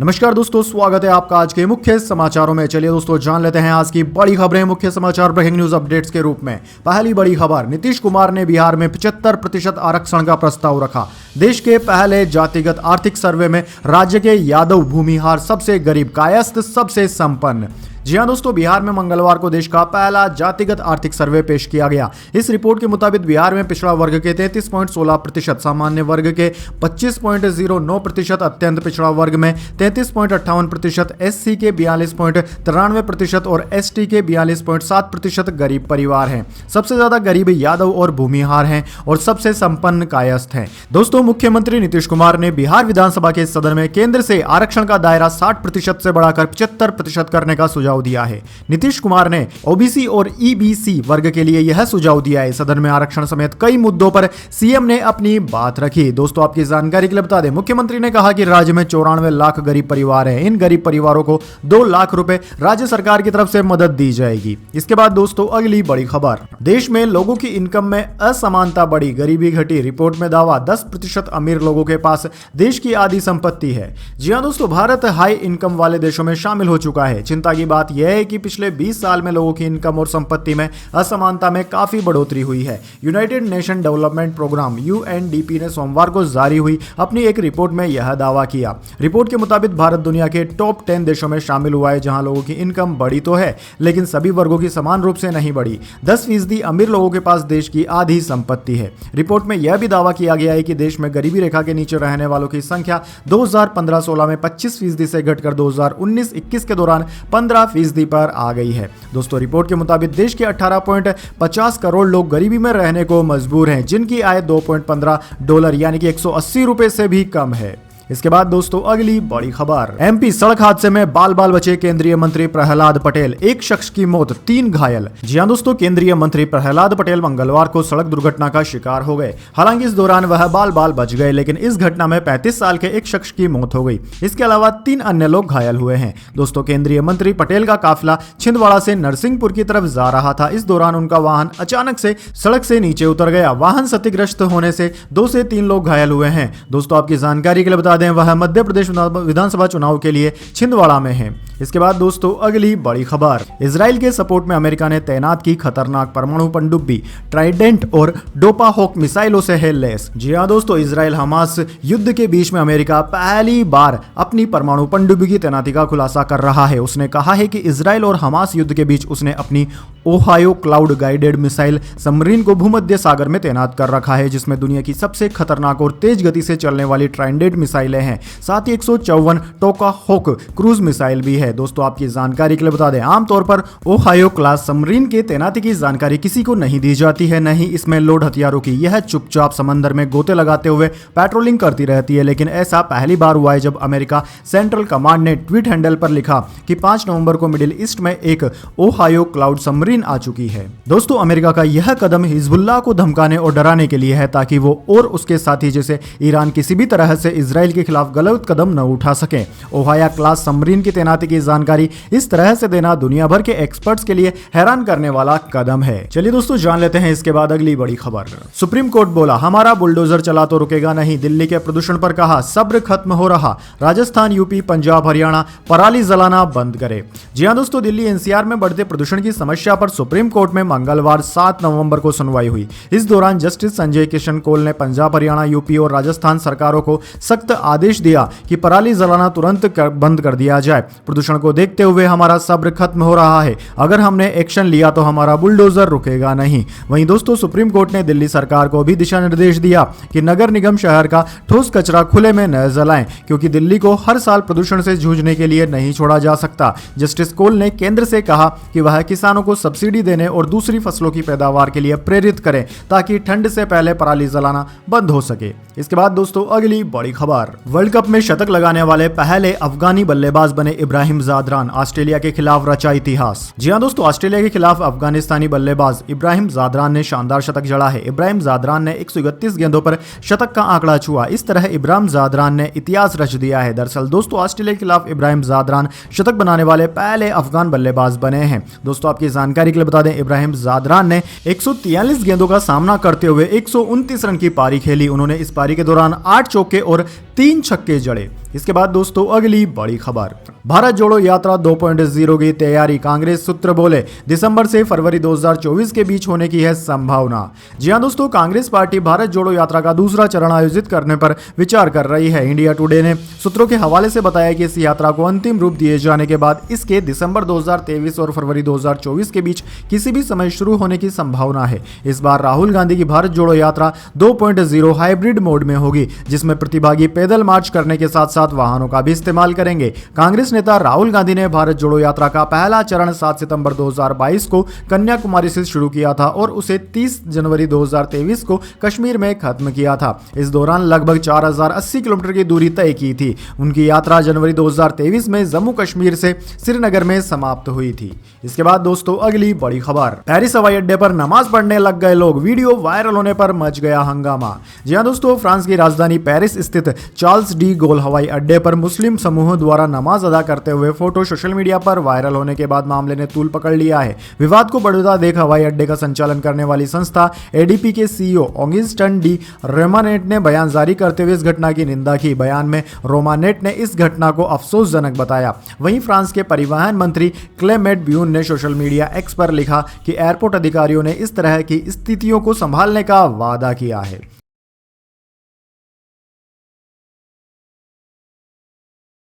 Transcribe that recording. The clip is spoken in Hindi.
नमस्कार दोस्तों, स्वागत है आपका आज के मुख्य समाचारों में। चलिए दोस्तों, जान लेते हैं आज की बड़ी खबरें मुख्य समाचार ब्रेकिंग न्यूज अपडेट्स के रूप में। पहली बड़ी खबर, नीतीश कुमार ने बिहार में 75% आरक्षण का प्रस्ताव रखा। देश के पहले जातिगत आर्थिक सर्वे में राज्य के यादव भूमिहार सबसे गरीब, कायस्थ सबसे संपन्न। जी हां दोस्तों, बिहार में मंगलवार को देश का पहला जातिगत आर्थिक सर्वे पेश किया गया। इस रिपोर्ट के मुताबिक बिहार में पिछड़ा वर्ग के 33.16%, सामान्य वर्ग के 25.09%, अत्यंत पिछड़ा वर्ग में 33.58%, एससी के 42.93% और एसटी के 42.7% गरीब परिवार हैं। सबसे ज्यादा गरीब यादव और भूमिहार हैं और सबसे संपन्न कायस्थ हैं। दोस्तों, मुख्यमंत्री नीतीश कुमार ने बिहार विधानसभा के सदन में केंद्र से आरक्षण का दायरा 60% से बढ़ाकर 75% करने का सुझाव दिया है। नीतीश कुमार ने ओबीसी और ईबीसी वर्ग के लिए यह सुझाव दिया है। सदन में आरक्षण समेत कई मुद्दों पर सीएम ने अपनी बात रखी। दोस्तों, आपकी जानकारी के लिए बता दें, मुख्यमंत्री ने कहा कि राज्य में 94 लाख गरीब परिवार हैं। इन गरीब परिवारों को 2 लाख रुपए राज्य सरकार की तरफ से मदद दी जाएगी। इसके बाद दोस्तों, अगली बड़ी खबर, देश में लोगों की इनकम में असमानता बढ़ी, गरीबी घटी। रिपोर्ट में दावा, 10% अमीर लोगों के पास देश की आधी संपत्ति है। जी हां दोस्तों, भारत हाई इनकम वाले देशों में शामिल हो चुका है। चिंता की बात यह है कि पिछले 20 साल में लोगों की इनकम और संपत्ति में असमानता में काफी बढ़ोतरी हुई है। United Nation Development Programme UNDP ने सोमवार को जारी हुई अपनी एक रिपोर्ट में यह दावा किया। रिपोर्ट के मुताबिक भारत दुनिया के टॉप 10 देशों में शामिल हुआ है जहां लोगों की इनकम बढ़ी तो है, लेकिन सभी वर्गों की समान रूप से नहीं बढ़ी। 10% अमीर लोगों के पास देश की आधी संपत्ति है। रिपोर्ट में यह भी दावा किया गया है कि देश में गरीबी रेखा के नीचे रहने वालों की संख्या 2015-16 में 25% से घटकर 2019-21 के दौरान 15% पर आ गई है। दोस्तों, रिपोर्ट के मुताबिक देश के 18.50 करोड़ लोग गरीबी में रहने को मजबूर हैं, जिनकी आय $2.15 यानी कि 180 रुपए से भी कम है। इसके बाद दोस्तों, अगली बड़ी खबर, एमपी सड़क हादसे में बाल बाल बचे केंद्रीय मंत्री प्रहलाद पटेल, एक शख्स की मौत, 3 घायल। जी हां दोस्तों, केंद्रीय मंत्री प्रहलाद पटेल मंगलवार को सड़क दुर्घटना का शिकार हो गए। हालांकि इस दौरान वह बाल बाल बच गए, लेकिन इस घटना में 35 साल के एक शख्स की मौत हो गई। इसके अलावा 3 अन्य लोग घायल हुए हैं। दोस्तों, केंद्रीय मंत्री पटेल का काफिला छिंदवाड़ा से नरसिंहपुर की तरफ जा रहा था। इस दौरान उनका वाहन अचानक से सड़क से नीचे उतर गया। वाहन क्षतिग्रस्त होने से 2 से 3 लोग घायल हुए हैं। दोस्तों, आपकी जानकारी के लिए बता दें, वह मध्य प्रदेश विधानसभा चुनाव के लिए छिंदवाड़ा में है। इसके बाद दोस्तों, अगली बड़ी खबर, इजराइल के सपोर्ट में अमेरिका ने तैनात की खतरनाक परमाणु पनडुब्बी ट्राइडेंट और टोमाहोक मिसाइलों से है लैस। जी हां दोस्तों, इजराइल हमास युद्ध के बीच में अमेरिका पहली बार अपनी परमाणु पनडुब्बी की तैनाती का खुलासा कर रहा है। उसने कहा है कि इजराइल और हमास युद्ध के बीच उसने अपनी Ohio cloud guided missile submarine को भूमध्य सागर में तैनात कर रखा है, जिसमें दुनिया की सबसे खतरनाक और तेज गति से चलने वाली ट्राइडेंट मिसाइलें हैं। साथ ही 154 टोमाहोक क्रूज मिसाइल भी है। दोस्तों, आपकी जानकारी के लिए बता दें, आमतौर पर ओहायो क्लास सबमरीन के तैनाती की जानकारी किसी को नहीं दी जाती है, नहीं इसमें लोड हथियारों की। यह चुपचाप समंदर में गोते लगाते हुए पेट्रोलिंग करती रहती है। लेकिन ऐसा पहली बार हुआ है जब अमेरिका सेंट्रल कमांड ने ट्वीट हैंडल पर लिखा कि 5 नवंबर को मिडिल ईस्ट में एक ओहायो क्लाउड सबमरीन आ चुकी है। दोस्तों, अमेरिका का यह कदम हिजबुल्लाह को धमकाने और डराने के लिए है, ताकि वो और उसके साथी जैसे ईरान किसी भी तरह से इजराइल के खिलाफ गलत कदम न उठा सके। ओहायो क्लास सबमरीन की तैनाती की जानकारी इस तरह से देना दुनिया भर के एक्सपर्ट्स के लिए हैरान करने वाला कदम है। चलिए दोस्तों, जान लेते हैं इसके बाद अगली बड़ी खबर, सुप्रीम कोर्ट बोला, हमारा बुलडोजर चला तो रुकेगा नहीं। दिल्ली के प्रदूषण पर कहा, सब्र खत्म हो रहा। राजस्थान, यूपी, पंजाब, हरियाणा पराली जलाना बंद करे। जी हां दोस्तों, दिल्ली एनसीआर में बढ़ते प्रदूषण की समस्या पर सुप्रीम कोर्ट में मंगलवार 7 नवंबर को सुनवाई हुई। इस दौरान जस्टिस संजय किशन कौल ने पंजाब, हरियाणा, यूपी और राजस्थान सरकारों को सख्त आदेश दिया कि पराली जलाना तुरंत बंद कर दिया जाए। प्रदूषण को देखते हुए हमारा सब्र खत्म हो रहा है। अगर हमने एक्शन लिया तो हमारा बुलडोजर रुकेगा नहीं। वहीं दोस्तों, सुप्रीम कोर्ट ने दिल्ली सरकार को भी दिशा निर्देश दिया कि नगर निगम शहर का ठोस कचरा खुले में न जलाएं, क्योंकि दिल्ली को हर साल प्रदूषण से जूझने के लिए नहीं छोड़ा जा सकता। जस्टिस कौल ने केंद्र से कहा कि वह किसानों को सब्सिडी देने और दूसरी फसलों की पैदावार के लिए प्रेरित करें, ताकि ठंड से पहले पराली जलाना बंद हो सके। इसके बाद दोस्तों, अगली बड़ी खबर, वर्ल्ड कप में शतक लगाने वाले पहले अफगानी बल्लेबाज बने इब्राहिम इब्राहिम ज़ादरान ऑस्ट्रेलिया के खिलाफ रचा इतिहास। जी हां दोस्तों, ऑस्ट्रेलिया के खिलाफ अफगानिस्तानी बल्लेबाज इब्राहिम ज़ादरान ने शानदार शतक जड़ा है। इब्राहिम ज़ादरान ने 131 गेंदों पर शतक का आंकड़ा छुआ। इस तरह इब्राहिम ज़ादरान ने इतिहास रच दिया है। दरअसल दोस्तों, ऑस्ट्रेलिया के खिलाफ इब्राहिम ज़ादरान शतक बनाने वाले पहले अफगान बल्लेबाज बने हैं। दोस्तों, आपकी जानकारी के लिए बता दें, इब्राहिम ज़ादरान ने 143 गेंदों का सामना करते हुए 129 रन की पारी खेली। उन्होंने इस पारी के दौरान 8 चौके और 3 छक्के जड़े। इसके बाद दोस्तों, अगली बड़ी खबर, भारत जोड़ो यात्रा 2.0 की तैयारी। कांग्रेस सूत्र बोले दिसंबर से फरवरी 2024 के बीच होने की है संभावना। जी हां दोस्तों, कांग्रेस पार्टी भारत जोड़ो यात्रा का दूसरा चरण आयोजित करने पर विचार कर रही है। इंडिया टुडे ने सूत्रों के हवाले से बताया कि इस यात्रा को अंतिम रूप दिए जाने के बाद इसके दिसंबर 2023 और फरवरी 2024 के बीच किसी भी समय शुरू होने की संभावना है। इस बार राहुल गांधी की भारत जोड़ो यात्रा 2.0 हाइब्रिड मोड में होगी, जिसमें प्रतिभागी पैदल मार्च करने के साथ साथ वाहनों का भी इस्तेमाल करेंगे। कांग्रेस नेता राहुल गांधी ने भारत जोड़ो यात्रा का पहला चरण 7 सितंबर 2022 को कन्याकुमारी से शुरू किया था और उसे 30 जनवरी 2023 को कश्मीर में खत्म किया था। इस दौरान लगभग 4080 किलोमीटर की दूरी तय की थी। उनकी यात्रा जनवरी 2023 में जम्मू कश्मीर से श्रीनगर में समाप्त हुई थी। इसके बाद दोस्तों, अगली बड़ी खबर, पेरिस हवाई अड्डे पर नमाज पढ़ने लग गए लोग, वीडियो वायरल होने पर मच गया हंगामा। जी हां दोस्तों, फ्रांस की राजधानी पेरिस स्थित चार्ल्स डी गोल हवाई अड्डे पर मुस्लिम समूहों द्वारा नमाज अदा करते हुए फोटो सोशल मीडिया पर वायरल होने के बाद मामले ने तूल पकड़ लिया है। विवाद को बढ़ता देख हवाई अड्डे का संचालन करने वाली संस्था एडीपी के सीईओ ऑगिस्टन डी रोमानेट ने बयान जारी करते हुए इस घटना की निंदा की। बयान में रोमानेट ने इस घटना को अफसोसजनक बताया। वहीं फ्रांस के परिवहन मंत्री क्लेमेंट ब्यून ने सोशल मीडिया एक्स पर लिखा कि एयरपोर्ट अधिकारियों ने इस तरह की स्थितियों को संभालने का वादा किया है।